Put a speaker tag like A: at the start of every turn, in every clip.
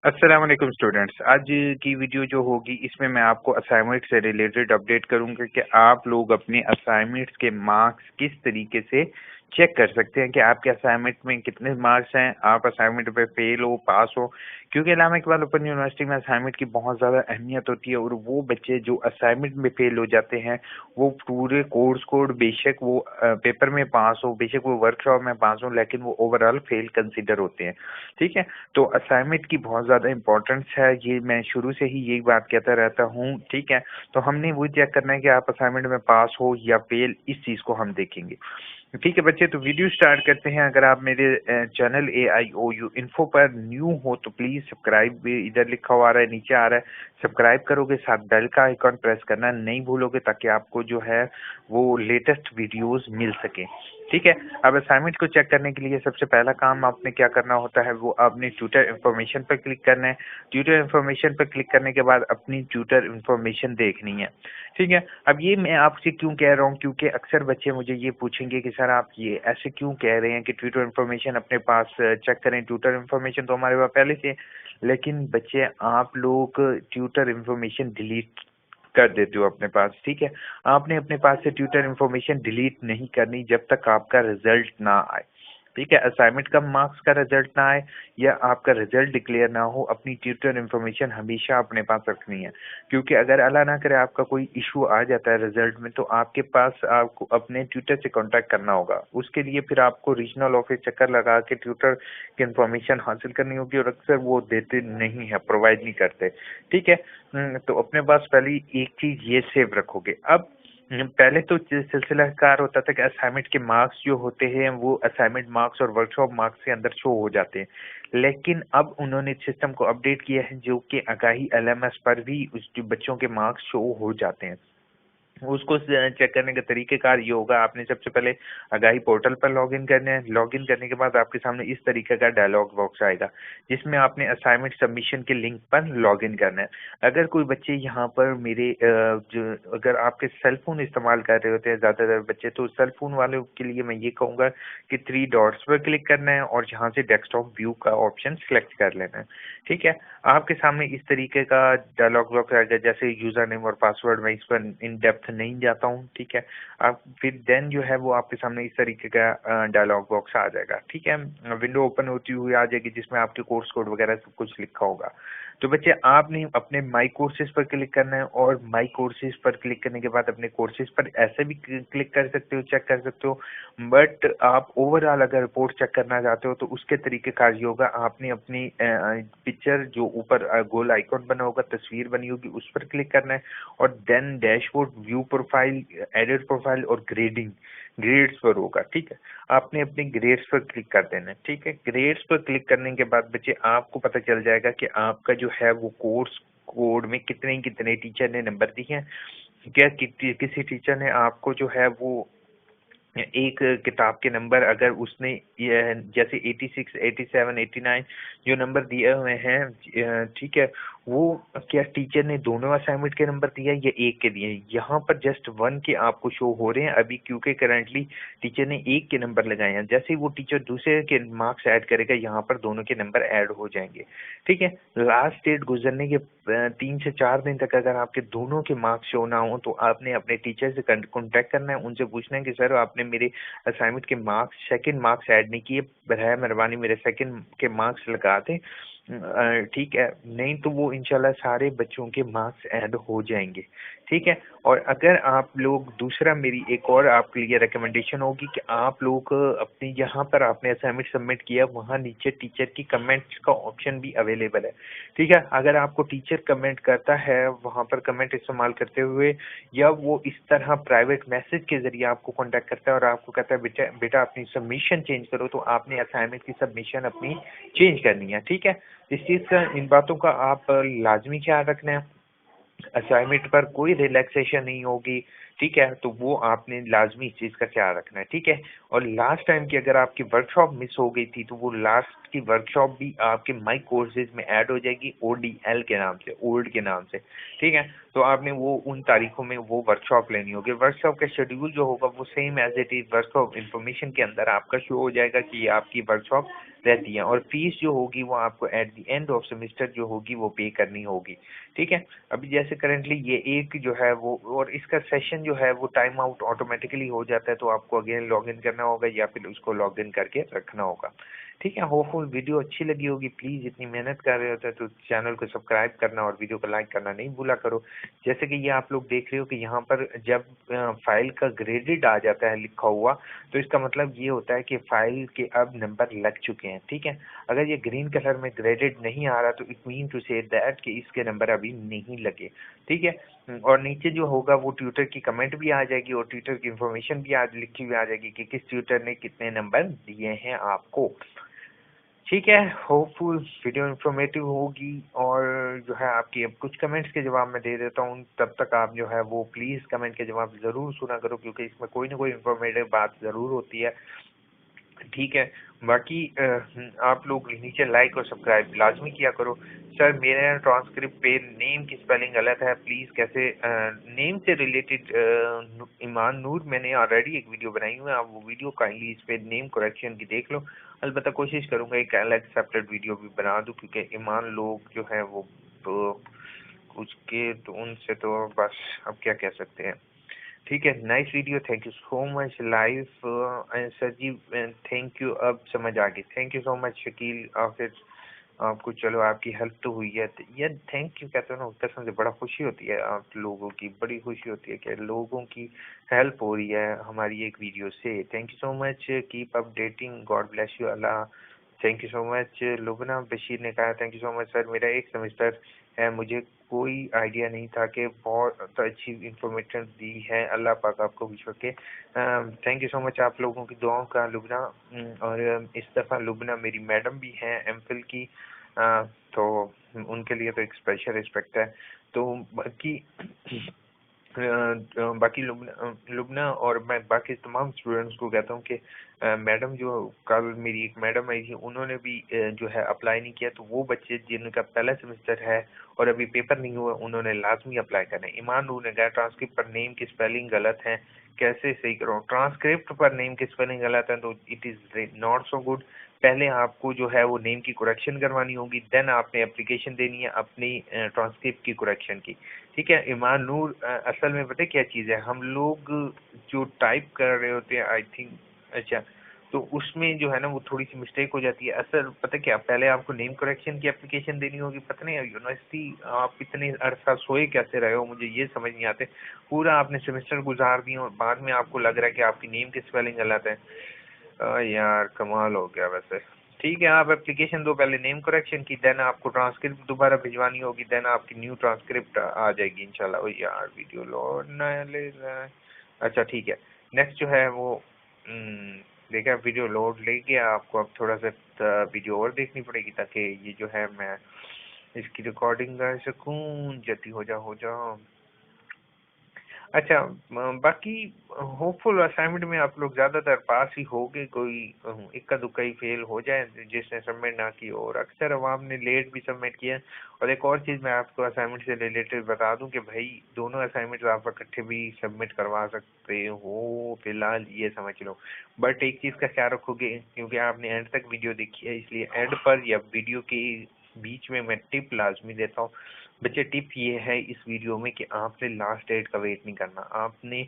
A: अस्सलाम वालेकुम स्टूडेंट्स। आज की वीडियो जो होगी इसमें मैं आपको असाइनमेंट से रिलेटेड अपडेट करूंगा कि आप लोग अपने असाइनमेंट्स के मार्क्स किस तरीके से चेक कर सकते हैं कि आपके असाइनमेंट में कितने मार्क्स हैं, आप असाइनमेंट पे फेल हो पास हो। क्योंकि इलामा इकबाल ओपन यूनिवर्सिटी में असाइनमेंट की बहुत ज़्यादा अहमियत होती है और वो बच्चे जो असाइनमेंट में फेल हो जाते हैं वो पूरे कोर्स कोड बेशक वो पेपर में पास हो, बेशक वो वर्कशॉप में पास हो, लेकिन वो ओवरऑल फेल कंसिडर होते हैं। ठीक है, तो असाइनमेंट की बहुत ज़्यादा इंपॉर्टेंस है, ये मैं शुरू से ही यही बात कहता रहता हूँ। ठीक है, तो हमने वो चेक करना है कि आप असाइनमेंट में पास हो या फेल, इस चीज़ को हम देखेंगे। ठीक है बच्चे, तो वीडियो स्टार्ट करते हैं। अगर आप मेरे चैनल AIOU इन्फो पर न्यू हो तो प्लीज़ सब्सक्राइब, इधर लिखा हुआ आ रहा है, नीचे आ रहा है, सब्सक्राइब करोगे, साथ बेल का आइकॉन प्रेस करना नहीं भूलोगे ताकि आपको जो है वो लेटेस्ट वीडियोस मिल सके। ठीक है, अब असाइनमेंट को चेक करने के लिए सबसे पहला काम आपने क्या करना होता है, वो आपने ट्यूटर इन्फॉर्मेशन पर क्लिक करना है। ट्यूटर इन्फॉर्मेशन पर क्लिक करने के बाद अपनी ट्यूटर इन्फॉर्मेशन देखनी है। ठीक है, अब ये मैं आपसे क्यों कह रहा हूँ, क्योंकि अक्सर बच्चे मुझे ये पूछेंगे कि सर आप ये ऐसे क्यों कह रहे हैं कि ट्यूटर इन्फॉर्मेशन अपने पास चेक करें। ट्यूटर इन्फॉर्मेशन तो हमारे पास पहले से, लेकिन बच्चे आप लोग ट्यूटर इन्फॉर्मेशन डिलीट कर देते हो अपने पास। ठीक है, आपने अपने पास से ट्यूटर इन्फॉर्मेशन डिलीट नहीं करनी जब तक आपका रिजल्ट ना आए। ठीक है, असाइनमेंट का मार्क्स का रिजल्ट ना आए या आपका रिजल्ट डिक्लेयर ना हो, अपनी ट्यूटर इन्फॉर्मेशन हमेशा अपने पास रखनी है। क्योंकि अगर अल्लाह ना करे आपका कोई इशू आ जाता है रिजल्ट में, तो आपके पास आपको अपने ट्यूटर से कांटेक्ट करना होगा। उसके लिए फिर आपको रीजनल ऑफिस चक्कर लगा के ट्यूटर की इन्फॉर्मेशन हासिल करनी होगी और अक्सर वो देते नहीं है, प्रोवाइड नहीं करते। ठीक है, तो अपने पास पहले एक चीज ये सेव रखोगे। अब पहले तो सिलसिला कार होता था कि असाइनमेंट के मार्क्स जो होते हैं वो असाइनमेंट मार्क्स और वर्कशॉप मार्क्स के अंदर शो हो जाते हैं, लेकिन अब उन्होंने सिस्टम को अपडेट किया है जो कि आगाही LMS पर भी उस बच्चों के मार्क्स शो हो जाते हैं। उसको चेक करने का तरीकेकार ये होगा, आपने सबसे पहले आगाही पोर्टल पर लॉगिन करना है। लॉगिन करने के बाद आपके सामने इस तरीके का डायलॉग बॉक्स आएगा जिसमें आपने असाइनमेंट सबमिशन के लिंक पर लॉगिन करना है। अगर कोई बच्चे यहाँ पर मेरे अगर आपके सेल फोन इस्तेमाल कर रहे होते हैं ज़्यादातर बच्चे, तो सेल फोन वालों के लिए मैं ये कहूँगा कि 3 डॉट्स पर क्लिक करना है और यहाँ से डेस्कटॉप व्यू का ऑप्शन सिलेक्ट कर लेना है। ठीक है, आपके सामने इस तरीके का डायलॉग बॉक्स आएगा, जैसे यूजर नेम और पासवर्ड, मैं इस पर इन डेप्थ नहीं जाता हूँ। ठीक है, आप फिर देन जो है वो आपके सामने इस तरीके का डायलॉग बॉक्स आ जाएगा। ठीक है, विंडो ओपन होती हुई आ जाएगी जिसमें आपके कोर्स कोड वगैरह सब कुछ लिखा होगा। तो बच्चे आपने अपने माई कोर्सेज पर क्लिक करना है और माई कोर्सेज पर क्लिक करने के बाद अपने कोर्सेज पर ऐसे भी क्लिक कर सकते हो, चेक कर सकते हो। बट आप ओवरऑल अगर रिपोर्ट चेक करना चाहते हो तो उसके तरीके कार ये होगा, आपने अपनी पिक्चर जो ऊपर गोल आइकॉन बना होगा, तस्वीर बनी होगी, उस पर क्लिक करना है और then dashboard, view profile, edit profile और ग्रेडिंग, ग्रेड्स पर होगा। ठीक है, आपने अपने ग्रेड्स पर क्लिक कर देना है। ठीक है, ग्रेड्स पर क्लिक करने के बाद बच्चे आपको पता चल जाएगा कि आपका जो है वो कोर्स कोड में कितने कितने टीचर ने नंबर दिए हैं। क्या किसी टीचर ने आपको जो है वो एक किताब के नंबर अगर उसने जैसे 86, 87, 89 जो नंबर दिए हुए हैं, ठीक है, वो क्या टीचर ने दोनों असाइनमेंट के नंबर दिए या एक के दिए? यहाँ पर जस्ट 1 के आपको शो हो रहे हैं अभी, क्योंकि करंटली टीचर ने एक के नंबर लगाए हैं। जैसे ही वो टीचर दूसरे के मार्क्स ऐड करेगा, यहाँ पर दोनों के नंबर ऐड हो जाएंगे। ठीक है, लास्ट डेट गुजरने के 3 से 4 दिन तक अगर आपके दोनों के मार्क्स शो ना हो तो आपने अपने टीचर से कॉन्टेक्ट करना है, उनसे पूछना है कि सर आपने मेरे असाइनमेंट के मार्क्स, सेकंड मार्क्स ऐड नहीं किए, बराए मेहरबानी मेरे सेकंड के मार्क्स लगा दें। ठीक है, नहीं तो वो इंशाल्लाह सारे बच्चों के मार्क्स ऐड हो जाएंगे। ठीक है, और अगर आप लोग दूसरा, मेरी एक और आपके लिए रिकमेंडेशन होगी कि आप लोग अपने यहाँ पर आपने असाइनमेंट सबमिट किया, वहाँ नीचे टीचर की कमेंट्स का ऑप्शन भी अवेलेबल है। ठीक है, अगर आपको टीचर कमेंट करता है वहाँ पर कमेंट इस्तेमाल करते हुए, या वो इस तरह प्राइवेट मैसेज के जरिए आपको कांटेक्ट करता है और आपको कहता है बेटा बेटा अपनी सबमिशन चेंज करो, तो आपने असाइनमेंट की सबमिशन अपनी चेंज करनी है। ठीक है, इस चीज़ का, इन बातों का आप लाजमी ख्याल रखना है। असाइनमेंट पर कोई रिलैक्सेशन नहीं होगी। ठीक है, तो वो आपने लाजमी इस चीज़ का ख्याल रखना है। ठीक है, और लास्ट टाइम की अगर आपकी वर्कशॉप मिस हो गई थी तो वो लास्ट की वर्कशॉप भी आपके माई कोर्सेज में ऐड हो जाएगी, ODL के नाम से, ओल्ड के नाम से। ठीक है, तो आपने वो उन तारीखों में वो वर्कशॉप लेनी होगी। वर्कशॉप का शेड्यूल जो होगा वो same as it is workshop information के अंदर आपका शो हो जाएगा कि ये आपकी वर्कशॉप रहती है, और फीस जो होगी वो आपको at the end of semester जो होगी वो पे करनी होगी। ठीक है, अभी जैसे करंटली ये एक जो है वो, और इसका सेशन जो है वो टाइम आउट ऑटोमेटिकली हो जाता है, तो आपको अगेन लॉग इन करना होगा या फिर उसको लॉग इन करके रखना होगा। ठीक है, होपफुल वीडियो अच्छी लगी होगी। प्लीज़ इतनी मेहनत कर रहे होते हैं तो चैनल को सब्सक्राइब करना और वीडियो को लाइक करना नहीं भूला करो। जैसे कि ये आप लोग देख रहे हो कि यहाँ पर जब फाइल का ग्रेडेड आ जाता है लिखा हुआ, तो इसका मतलब ये होता है कि फाइल के अब नंबर लग चुके हैं। ठीक है, अगर ये ग्रीन कलर में ग्रेडेड नहीं आ रहा तो it mean to say that कि इसके नंबर अभी नहीं लगे। ठीक है, और नीचे जो होगा वो ट्विटर की कमेंट भी आ जाएगी और ट्विटर की इंफॉर्मेशन भी आज लिखी हुई आ जाएगी कि किस ट्विटर ने कितने नंबर दिए हैं आपको। ठीक है, होपफुल वीडियो इन्फॉर्मेटिव होगी, और जो है आपकी अब कुछ कमेंट्स के जवाब मैं दे देता हूँ, तब तक आप जो है वो प्लीज़ कमेंट के जवाब ज़रूर सुना करो, क्योंकि इसमें कोई ना कोई इन्फॉर्मेटिव बात ज़रूर होती है। ठीक है, बाकी आप लोग नीचे लाइक और सब्सक्राइब लाजमी किया करो। सर मेरे ट्रांसक्रिप्ट पे नेम की स्पेलिंग गलत है, प्लीज़ कैसे नेम से रिलेटेड ईमान नूर मैंने ऑलरेडी एक वीडियो बनाई हुई है, आप वो वीडियो काइंडली इस पे नेम करेक्शन की देख लो। अलबत्ता कोशिश करूँगा एक अलग सेपरेट वीडियो भी बना दूँ, क्योंकि ईमान लोग जो है वो तो कुछ के तो उनसे तो बस अब क्या कह सकते हैं। ठीक है, nice video, thank you so much live sir ji, thank you, अब समझ आ गई। Thank you so much Shakeel Afir, आपको चलो आपकी हेल्प तो हुई है, तो ये थैंक यू कहते हो ना, कसम से बड़ा खुशी होती है, आप लोगों की बड़ी खुशी होती है कि लोगों की हेल्प हो रही है हमारी एक वीडियो से। Thank you so much, keep updating, God bless you, Allah. Thank you so much Lubna Bashir ने कहा thank you so much sir, मेरा एक सेमेस्टर है, मुझे कोई आइडिया नहीं था कि बहुत अच्छी इंफॉर्मेशन दी है, अल्लाह पाक आपको भी के। थैंक यू सो मच आप लोगों की दुआओं का लुबना। और इस दफ़ा लुबना मेरी मैडम भी हैं एमफिल की, तो उनके लिए तो एक स्पेशल रिस्पेक्ट है। तो बाकी बाकी लुबना और मैं बाकी तमाम स्टूडेंट्स को कहता हूँ कि मैडम जो कल मेरी एक मैडम आई थी, उन्होंने भी जो है अप्लाई नहीं किया, तो वो बच्चे जिनका पहला सेमेस्टर है और अभी पेपर नहीं हुआ, उन्होंने लाजमी अप्लाई करना है। ईमान नूर ने कहा ट्रांसक्रिप्ट पर नेम की स्पेलिंग गलत है, कैसे सही करो? ट्रांसक्रिप्ट पर नेम की स्पेलिंग गलत है तो it is not so good. पहले आपको जो है वो नेम की करेक्शन करवानी होगी, देन आपने एप्लीकेशन देनी है अपनी ट्रांसक्रिप्ट की करेक्शन की। ठीक है, ईमान नूर असल में पता है क्या चीज़ है, हम लोग जो टाइप कर रहे होते हैं आई थिंक, अच्छा, तो उसमें जो है ना वो थोड़ी सी मिस्टेक हो जाती है। असल पता क्या, पहले आपको नेम करेक्शन की एप्लीकेशन देनी होगी। पता नहीं यूनिवर्सिटी आप इतने अरसा सोए कैसे रहे हो, मुझे ये समझ नहीं आते। पूरा आपने सेमेस्टर गुजार दिए और बाद में आपको लग रहा है कि आपकी नेम की स्पेलिंग गलत है। यार कमाल हो गया वैसे। ठीक है, आप एप्लीकेशन दो पहले नेम करेक्शन की, देन आपको ट्रांसक्रिप्ट दोबारा भिजवानी होगी, देन आपकी न्यू ट्रांसक्रिप्ट आ जाएगी इंशाल्लाह। ओ यार वीडियो लोड ना ले रहा है। अच्छा ठीक है, नेक्स्ट जो है वो देखा वीडियो लोड ले गया, आपको अब थोड़ा सा वीडियो और देखनी पड़ेगी ताकि ये जो है मैं इसकी रिकॉर्डिंग कर सकूँ। जल्दी हो जाओ। अच्छा, बाकी होपफुल असाइनमेंट में आप लोग ज़्यादातर पास ही होगे, कोई इक्का दुक्का ही फेल हो जाए जिसने सबमिट ना की, और अक्सर अवाम ने लेट भी सबमिट किया। और एक और चीज़ मैं आपको असाइनमेंट से रिलेटेड बता दूं कि भाई दोनों असाइनमेंट आप इकट्ठे भी सबमिट करवा सकते हो, फिलहाल ये समझ लो। बट एक चीज़ का ख्याल रखोगे, क्योंकि आपने एंड तक वीडियो देखी है, इसलिए एंड पर या वीडियो के बीच में मैं टिप लाजमी देता हूँ। बच्चे टिप ये है इस वीडियो में कि आपने लास्ट डेट का वेट नहीं करना, आपने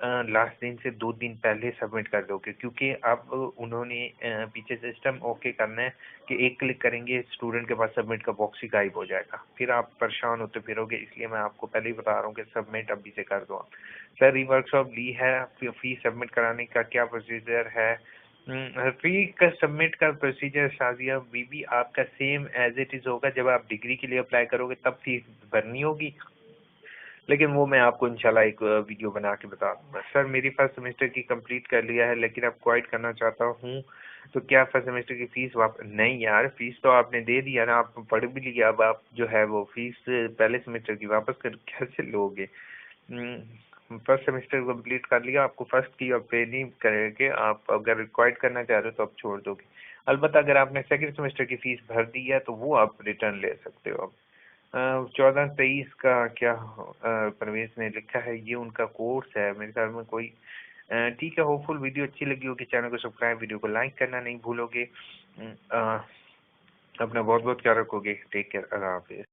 A: लास्ट दिन से 2 दिन पहले सबमिट कर दोगे, क्योंकि अब उन्होंने पीछे सिस्टम ओके करना है कि एक क्लिक करेंगे स्टूडेंट के पास सबमिट का बॉक्स ही गायब हो जाएगा, फिर आप परेशान होते फिरोगे। इसलिए मैं आपको पहले ही बता रहा हूँ कि सबमिट अभी से कर दो आप। सर ये वर्कशॉप ली है, फीस सबमिट कराने का क्या प्रोसीजर है? फी का सबमिट का प्रोसीजर शाजिया बीबी आपका सेम एज इट इज़ होगा। जब आप डिग्री के लिए अप्लाई करोगे तब फीस भरनी होगी, लेकिन वो मैं आपको इंशाल्लाह एक वीडियो बना के बता दूंगा। सर मेरी फर्स्ट सेमेस्टर की कंप्लीट कर लिया है, लेकिन अब क्वाइट करना चाहता हूँ, तो क्या फर्स्ट सेमेस्टर की फीस वापस? नहीं यार, फीस तो आपने दे दिया ना, आप पढ़ भी लिया, अब आप जो है वो फीस पहले सेमेस्टर की वापस कर कैसे लोगे? फर्स्ट सेमेस्टर कंप्लीट कर लिया, आपको फर्स्ट की अब पे नहीं करेंगे, आप अगर रिक्वायर्ड करना चाह रहे हो तो आप छोड़ दोगे। अलबत्ता अगर आपने सेकंड सेमेस्टर की फीस भर दी है तो वो आप रिटर्न ले सकते हो। अब 14-23 का क्या परवेज ने लिखा है, ये उनका कोर्स है मेरे ख्याल में कोई। ठीक है, होपफुल वीडियो अच्छी लगी होगी, चैनल को सब्सक्राइब, वीडियो को लाइक करना नहीं भूलोगे। अपना बहुत बहुत ख्याल रखोगे। Take care. अल्लाह हाफिज।